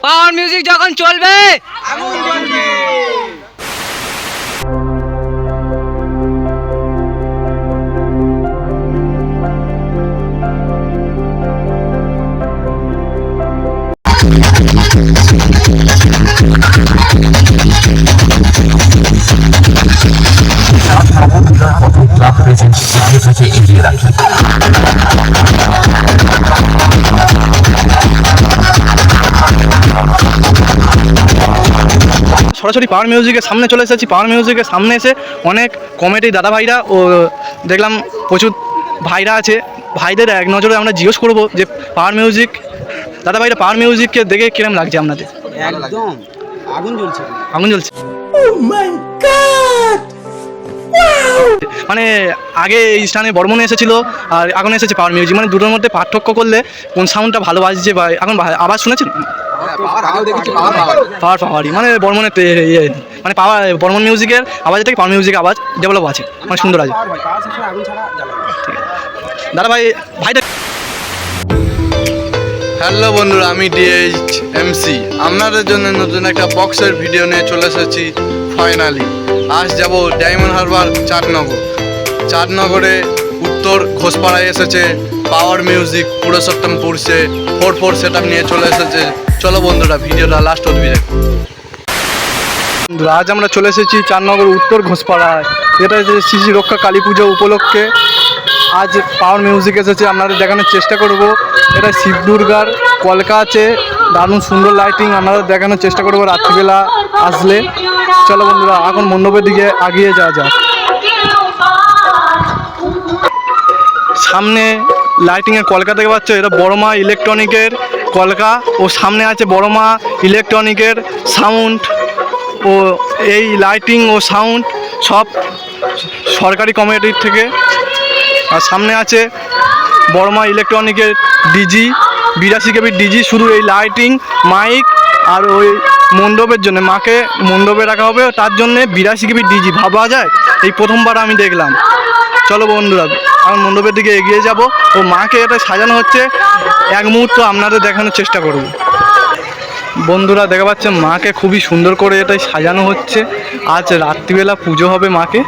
Power music যখন চলবে আগুন জ্বলবে। সরাসরি পাওয়ার মিউজিকের সামনে চলে এসেছি। পাওয়ার মিউজিকের সামনে এসে অনেক কমেডি দাদা ভাইরা ও দেখলাম প্রচুর ভাইরা আছে। ভাইদের এক নজরে আমরা জিজ্ঞেস করবো যে পাওয়ার মিউজিক দাদা ভাইরা পাওয়ার মিউজিককে দেখে কিরম লাগছে আপনাদের? একদম আগুন জ্বলছে, আগুন জ্বলছে। মানে আগে এই স্থানে বর্মনে এসেছিল আর এখন এসেছে পাওয়ার মিউজিক, মানে দুটোর মধ্যে পার্থক্য করলে কোন সাউন্ডটা ভালো বাজছে বা এখন আওয়াজ শুনেছেন? পাওয়ারই মানে বর্মনের মানে পাওয়ার বর্মন মিউজিকের আওয়াজ থেকে পাওয়ার মিউজিকের আওয়াজ ডেভেলপ আছে, মানে সুন্দর আছে। দাদা ভাই ভাইদের হ্যালো বন্ধুরা, আমি ডিএইচ এমসি আপনাদের জন্য নতুন একটা বক্সের ভিডিও নিয়ে চলে এসেছি। ফাইনালি আজ যাব ডায়মন্ড হারবার চাটনগরে উত্তর ঘোষপাড়ায় এসেছে পাওয়ার মিউজিক পুরুষোত্তমপুর সে 4/4 সেট আপ নিয়ে চলে এসেছে। চলো বন্ধুরা ভিডিওটা লাস্ট অবধি দেখো। আজ আমরা চলে এসেছি চাটনগর উত্তর ঘোষপাড়ায়। এটা যে শ্রী রক্ষা কালী পুজো উপলক্ষে আজ পাওয়ার মিউজিক এসেছে, আপনাদের দেখানোর চেষ্টা করব। এটা শিব দুর্গার কলকা আছে, দারুণ সুন্দর লাইটিং, আপনাদের দেখানোর চেষ্টা করব রাত্রিবেলা আসলে। চলো বন্ধুরা এখন মণ্ডপের দিকে এগিয়ে যাওয়া যাক। সামনে লাইটিংয়ের কলকা দেখতে পাচ্ছ, এটা বড়মা ইলেকট্রনিকের কলকা ও সামনে আছে বড়মা ইলেকট্রনিকের সাউন্ড। ও এই লাইটিং ও সাউন্ড সব সরকারি কমিটির থেকে। আর সামনে আছে বড়মা ইলেকট্রনিকের ডিজি 82 কেবির ডিজি। শুধু এই লাইটিং মাইক আর ওই মণ্ডপের জন্য মাকে মণ্ডপে রাখা হবে, তার জন্যে 82 কেবির ডিজি। ভাবা যায়, এই প্রথমবার আমি দেখলাম। চলো বন্ধুরা এখন মণ্ডপের দিকে এগিয়ে যাব ও মাকে এটা সাজানো হচ্ছে, এক মুহূর্ত আপনাদের দেখানোর চেষ্টা করব। বন্ধুরা দেখা পাচ্ছেন মাকে খুবই সুন্দর করে এটাই সাজানো হচ্ছে। আজ রাত্রিবেলা পুজো হবে মাকে,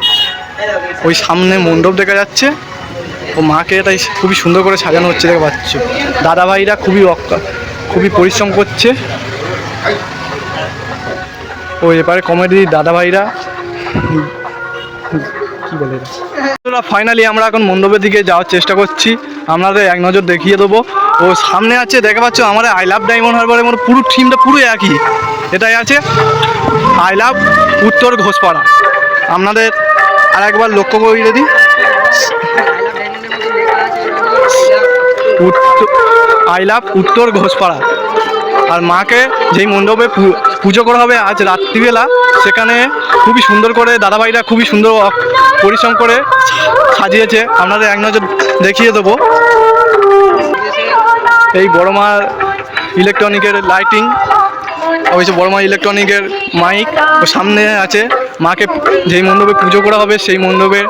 ওই সামনে মণ্ডপ দেখা যাচ্ছে ও মাকে এটাই খুবই সুন্দর করে সাজানো হচ্ছে দেখা পাচ্ছ। দাদা ভাইরা খুবই পরিশ্রম করছে। ও এবারে কমেডি দাদা ভাইরা কী বলে ফাইনালি আমরা এখন মণ্ডপের দিকে যাওয়ার চেষ্টা করছি, আপনাদের এক নজর দেখিয়ে দেবো। ও সামনে আছে দেখা পাচ্ছ আমার আই লাভ ডায়মন্ড হারবারের মতো পুরো থিমটা পুরো একই। এটাই আছে আই লাভ উত্তর ঘোষপাড়া। আপনাদের আর একবার লক্ষ্য করে দিই, আই লাভ উত্তর ঘোষপাড়া। আর মাকে যেই মণ্ডপে পুজো করা হবে আজ রাত্রিবেলা, সেখানে খুবই সুন্দর করে দাদাভাইরা খুবই সুন্দর পরিশ্রম করে সাজিয়েছে, আপনাদের এক নজর দেখিয়ে দেবো। এই বড়মা ইলেকট্রনিকের লাইটিং, অবশ্য বড়মা ইলেকট্রনিকের মাইক ও সামনে আছে মাকে যেই মণ্ডপে পুজো করা হবে সেই মণ্ডপে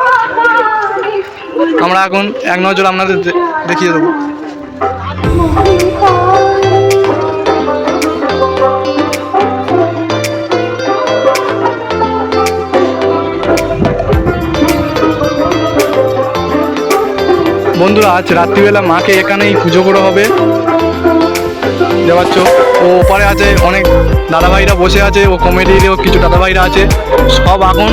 আমরা এখন এক নজর আপনাদের দেখিয়ে দেবো। বন্ধুরা আজ রাত্রিবেলা মাকে এখানেই পুজো করা হবে দেখতে পাচ্ছ। ও ওপারে আছে অনেক দাদাভাইরা বসে আছে, ও কমেডিরও কিছু দাদাভাইরা আছে। সব এখন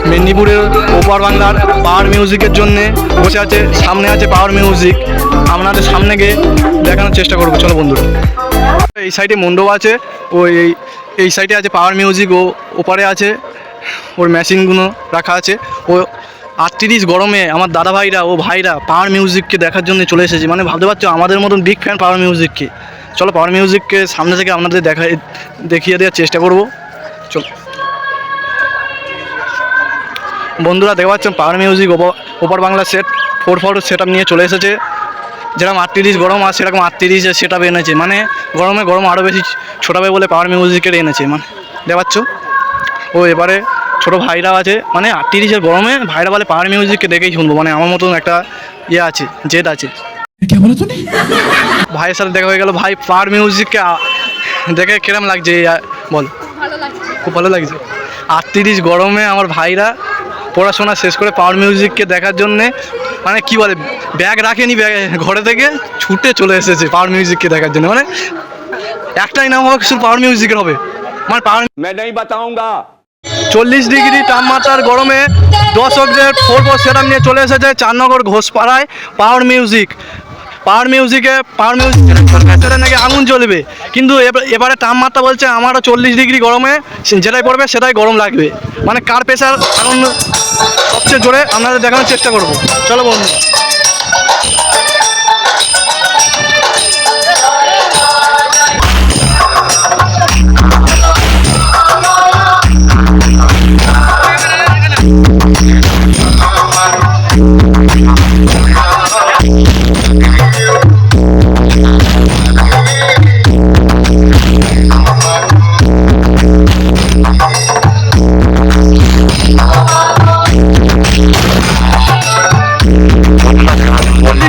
মেদিনীপুরের ওপার বাংলার পাওয়ার মিউজিকের জন্যে বসে আছে। সামনে আছে পাওয়ার মিউজিক, আপনাদের সামনে গিয়ে দেখানোর চেষ্টা করবো। চলো বন্ধুরা এই সাইডে মণ্ডপ আছে, ও এই সাইডে আছে পাওয়ার মিউজিক, ও ওপারে আছে ওর মেশিনগুলো রাখা আছে। ও 38 গরমে আমার দাদা ভাইরা ও ভাইরা পাওয়ার মিউজিককে দেখার জন্য চলে এসেছে, মানে ভাবতে পারছো আমাদের মতন বিগ ফ্যান পাওয়ার মিউজিককে। চলো পাওয়ার মিউজিককে সামনে থেকে আপনাদের দেখিয়ে দেওয়ার চেষ্টা করব। চলো বন্ধুরা দেখতে পাচ্ছেন পাওয়ার মিউজিক ওপার বাংলা সেট 4/4 সেট আপ নিয়ে চলে এসেছে। যেরকম 38 গরম আর সেরকম 38 সেট আপ এনেছে, মানে গরম আরও বেশি ছোটাবে বলে পাওয়ার মিউজিকের এনেছে, মানে দেখতে পাচ্ছ। ও এবারে ছোটো ভাইরাও আছে, মানে 38-এর গরমে ভাইরা বলে পাওয়ার মিউজিককে দেখেই শুনবো, মানে আমার মতন একটা ইয়ে আছে, জেদ আছে। ভাইয়ের সাথে দেখা হয়ে গেল। ভাই পাওয়ার মিউজিককে দেখে কিরম লাগছে বল? ভালো লাগছে। খুব ভালো লাগছে। 38 গরমে আমার ভাইরা পড়াশোনা শেষ করে পাওয়ার মিউজিককে দেখার জন্যে মানে কি বলে ব্যাগ রাখেনি, ব্যাগ ঘরে থেকে ছুটে চলে এসেছে পাওয়ার মিউজিককে দেখার জন্য। মানে একটাই নাম হবে শুধু পাওয়ার মিউজিকের হবে, মানে পাওয়ার 40 ডিগ্রি তাপমাত্রার গরমে দর্শকদের 4 সেটআপ নিয়ে চলে এসেছে চারনগর ঘোষপাড়ায় পাওয়ার মিউজিক নাকি আগুন জ্বলবে, কিন্তু এবারে তাপমাত্রা বলছে আমারও 40 ডিগ্রি গরমে যেটাই পড়বে সেটাই গরম লাগবে। মানে কার প্রেশার আগুন সবচেয়ে জোরে আপনাদের দেখানোর চেষ্টা করব। চলো বন্ধু।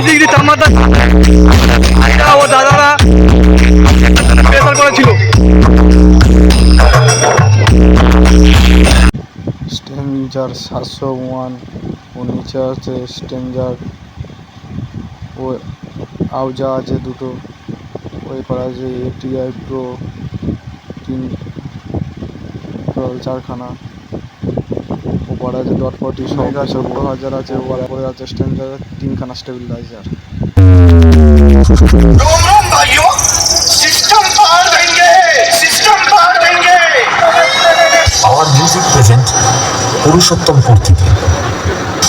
ডিগ্রি তাপমাত্রা ও দাদারা প্রেসার করেছিল। স্ট্রেঞ্জার 701 ও নিচে আছে স্ট্রেঞ্জার ও আউজা আছে দুটো, ওই পার আছে ATI Pro 4খানা, ওপর আছে .40 সব আছে, 1000 আছে, ওপরে আছে স্ট্রেঞ্জার 3খানা stabiliser. Our music present Purushottampur থেকে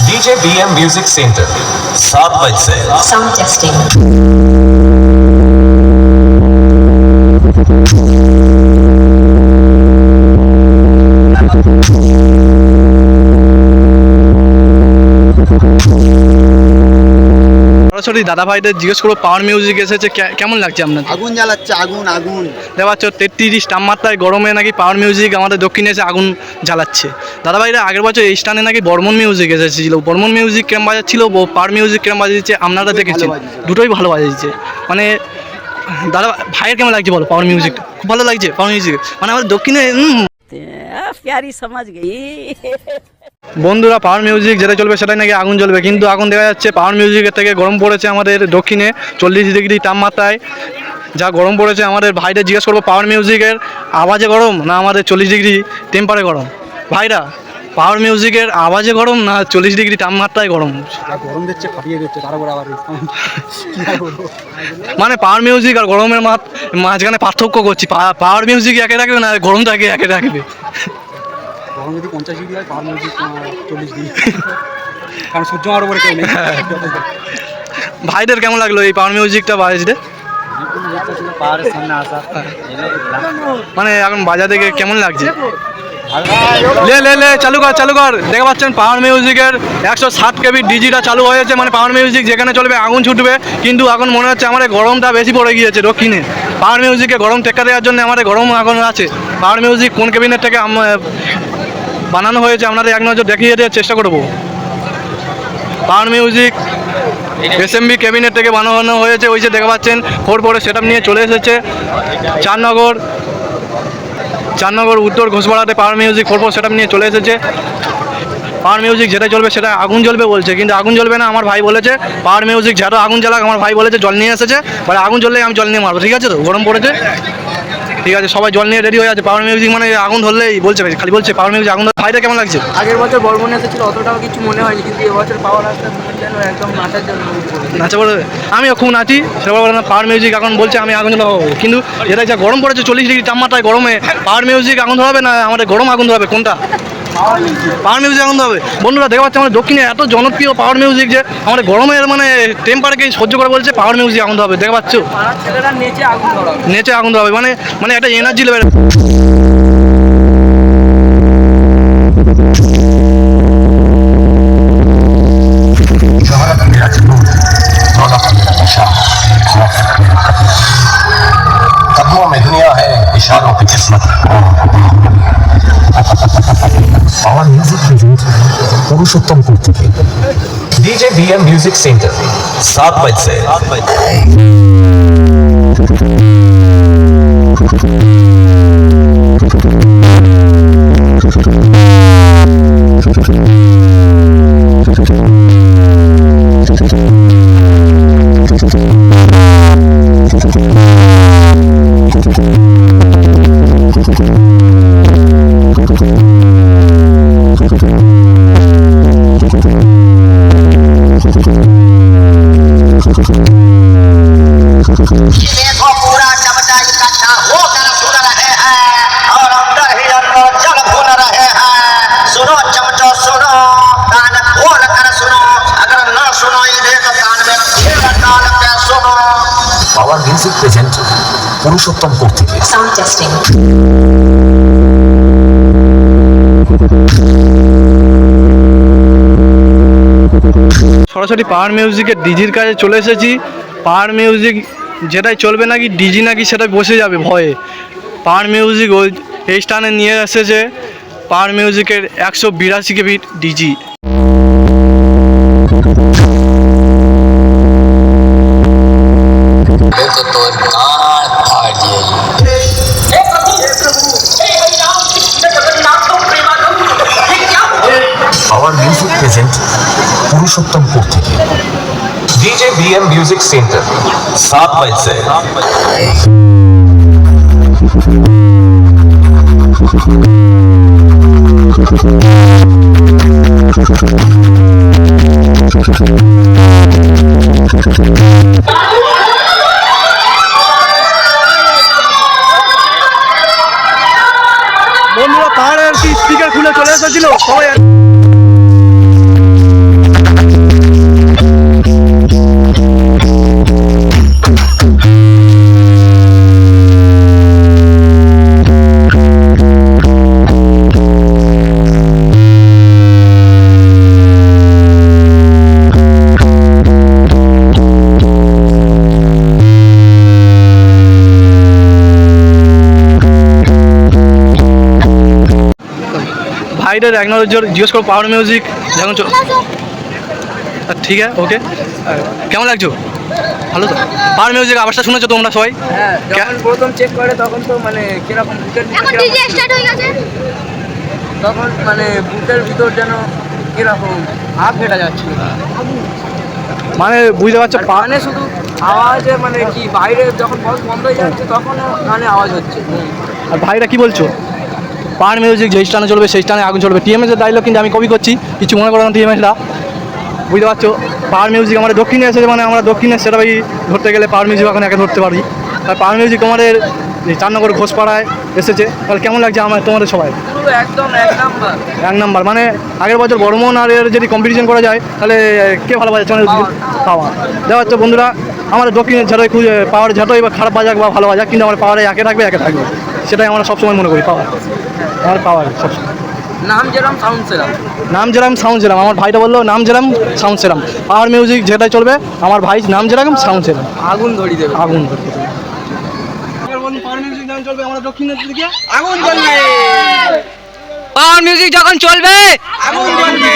DJ BM Music Center 7 बजे Sound testing. সরাসরি দাদা ভাইদের জিজ্ঞেস করবো পাওয়ার মিউজিক এসেছে কেমন লাগছে আপনার? আগুন জ্বালাচ্ছে, আগুন আগুন। দেখা পাচ্ছ 33 তাপমাত্রায় গরমে নাকি পাওয়ার মিউজিক আমাদের দক্ষিণে এসে আগুন জ্বালাচ্ছে। দাদা ভাইরা আগের বছর এই স্থানে নাকি বর্মন মিউজিক এসেছিল, বর্মন মিউজিক কেরম বাজাচ্ছিল, পাওয়ার মিউজিক কেরম বাজিয়েছে আপনারা দেখেছেন, দুটোই ভালো বাজিয়েছে। মানে দাদা ভাইয়ের কেমন লাগছে বলো পাওয়ার মিউজিক? খুব ভালো লাগছে পাওয়ার মিউজিক, মানে আমাদের দক্ষিণে प्यारी समझ गई। বন্ধুরা পাওয়ার মিউজিক যেটা চলবে সেটাই নাকি আগুন জ্বলবে, কিন্তু আগুন দেখা যাচ্ছে পাওয়ার মিউজিকের থেকে গরম পড়েছে আমাদের দক্ষিণে 40 ডিগ্রি তাপমাত্রায় যা গরম পড়েছে। আমাদের ভাইদের জিজ্ঞেস করবো পাওয়ার মিউজিকের আওয়াজে গরম না আমাদের 40 ডিগ্রি টেম্পারে গরম? ভাইরা পাওয়ার মিউজিকের আওয়াজে গরম না 40 ডিগ্রি তাপমাত্রায় গরম? গরম দিচ্ছে, ফাটিয়ে দিচ্ছে, তারপরে আবার মানে পাওয়ার মিউজিক আর গরমের মাঝখানে পার্থক্য করছি। পাওয়ার মিউজিক একে রাখবে না গরমটাকে একে রাখবে? গরম যদি 50 ডিগ্রি হয়, পাওয়ার মিউজিক 40 ডিগ্রি, কারণ সূর্য আমার উপরে কেউ নেই। ভাইদের কেমন লাগলো এই পাওয়ার মিউজিকটা বাজতে? পাহাড়ের সামনে আসা, মানে এখন বাজা থেকে কেমন লাগছে? লে চালু কর। দেখতে পাচ্ছেন পাওয়ার মিউজিকের 107 কেবি ডিজিটা চালু হয়েছে, মানে পাওয়ার মিউজিক যেখানে চলবে আগুন ছুটবে। কিন্তু এখন মনে হচ্ছে আমাদের গরমটা বেশি পড়ে গিয়েছে দক্ষিণে। পাওয়ার মিউজিকে গরম টেক্কা দেওয়ার জন্য আমাদের গরম আগুন আছে। পাওয়ার মিউজিক কোন কেবিনেট থেকে বানানো হয়েছে আপনাদের এক নজর দেখিয়ে দেওয়ার চেষ্টা করব। পাওয়ার মিউজিক SMB ক্যাবিনেট থেকে বানানো হয়েছে। ওই যে দেখতে পাচ্ছেন 4 সেটআপ নিয়ে চলে এসেছে চারনগর উত্তর ঘোষপাড়াতে পাওয়ার মিউজিক 4 সেটআপ নিয়ে চলে এসেছে। পাওয়ার মিউজিক যেটা চলবে সেটা আগুন জ্বলবে বলছে, কিন্তু আগুন জ্বলবে না। আমার ভাই বলেছে পাওয়ার মিউজিক যেটা আগুন জ্বালাক, আমার ভাই বলেছে জল নিয়ে এসেছে, মানে আগুন জ্বললেই আমি জল নিয়ে মারবো। ঠিক আছে তো? গরম পড়েছে, ঠিক আছে, সবাই জল নিয়ে রেডি হয়ে আছে। পাওয়ার মিউজিক মানে আগুন ধরলেই বলছে, খালি বলছে পাওয়ার মিউজিক আগুন। ভাইটা কেমন লাগছে? আগের বছর বর্মন এসেছিল, অতটাও কিছু মনে হয়নি, কিন্তু এবছর পাওয়ার আসতে যেন একদম নাচার জন্য নাচা পড়বে। আমিও খুব নাচি, সেটা বলে না। পাওয়ার মিউজিক এখন বলছে আমি আগুন জ্বালাবো, কিন্তু এটা যা গরম পড়েছে 40 ডিগ্রি তাপমাত্রায় গরমে পাওয়ার মিউজিক আগুন ধরাবে না আমাদের গরম আগুন ধরাবে? কোনটা? পাওয়ার মিউজিক আগুন ধরাবে। বন্ধুরা দেখতে পাচ্ছি আমাদের দক্ষিণে এত জনপ্রিয় পাওয়ার মিউজিক যে আমাদের গরমের মানে টেম্পারেকে সহ্য করে বলছে পাওয়ার মিউজিক আগুন ধরাবে। দেখতে পাচ্ছ ছেলেরা নেচে আগুন ধরাবে, মানে একটা এনার্জি লেভেল। कदमों में दुनिया है, इशारों पे किस्मत। पावर म्यूजिक प्रेजेंट पुरुषोत्तमपुर থেকে DJ BM Music Center 7 बजे। পাওয়ার মিউজিক প্রেজেন্ট পুরুষোত্তমপুর থেকে। Sound testing. সরাসরি পাওয়ার মিউজিকের ডিজির কাছে চলে এসেছি। পাওয়ার মিউজিক যেটাই চলবে নাকি ডিজি নাকি সেটা বসে যাবে ভয়ে। পাওয়ার মিউজিক ওই এই স্থানে নিয়ে এসেছে পাওয়ার মিউজিকের 182 কেবির DJ. Power music present Purushottampur থেকে। डीजे बीएम म्यूजिक सेंटर 7 बजे से। বন্ধুরা পাহাড়ের কি স্পিকার খুলে চলে এসেছিল সবাই। ভাইদের এক নজর জিজ্ঞেস করো পাওয়ার মিউজিক যখন ঠিক আছে ওকে। কেমন লাগছো? ভালো তো? পাওয়ার মিউজিক আওয়াজটা শুনেছো তোমরা সবাই? হ্যাঁ, যখন প্রথম চেক করে তখন তো মানে কিরকম বুটের ভিতর তখন মানে বুটের ভিতর যেন কিরকম হাত ফেটা যাচ্ছিল। মানে বুঝতে পারছো মানে শুধু আওয়াজে মানে কি বাইরে যখন বক্স বন্ধ হয়ে যাচ্ছে তখন মানে আওয়াজ হচ্ছে। আর ভাইরা কি বলছো? পাওয়ার মিউজিক যেই স্টানে চলবে সেই স্টানে আগুন চলবে। টিএমএসের ডায়লগ কিন্তু আমি কপি করছি, কিছু মনে করো না টিএমএসরা। বুঝতে পারছো পাওয়ার মিউজিক আমাদের দক্ষিণে এসেছে, মানে আমরা দক্ষিণে সেটা ভাই ধরতে গেলে পাওয়ার মিউজিক এখন একে ধরতে পারি। আর পাওয়ার মিউজিক আমাদের চারনগর ঘোষপাড়ায় এসেছে। তাহলে কেমন লাগছে আমার তোমাদের সবাই? পুরো একদম এক নাম্বার। এক নাম্বার মানে আগের বছর বর্মন আর এর যদি কম্পিটিশন করা যায় তাহলে কে ভালো বাজাচ্ছে? মানে পাওয়ার দেখা যাচ্ছে বন্ধুরা আমাদের দক্ষিণের ঝাঁটাই খুঁজে পাওয়ার ঝাঁটাই বা খারাপ বাজাক বা ভালো বাজাক, কিন্তু আমার পাওয়ারে একে থাকবে সেটাই আমরা সবসময় মনে করি। পাওয়ার আমার পাওয়ার সবসময় নাম যেরকম সাউন্ড সেরাম। নাম যেরাম সাউন্ড সেরাম। আমার ভাইটা বললো নাম যেরাম সাউন্ড সেরাম। পাওয়ার মিউজিক যেটাই চলবে আমার ভাই নাম যেরকম সাউন্ড সেরাম। আগুন ধরিয়ে দেবে। আগুন ধরিয়ে দেবে। পাওয়ার মিউজিক যখন চলবে আমরা দক্ষিণের দিকে আগুন জ্বলবে। পাওয়ার মিউজিক যখন চলবে আগুন জ্বলবে।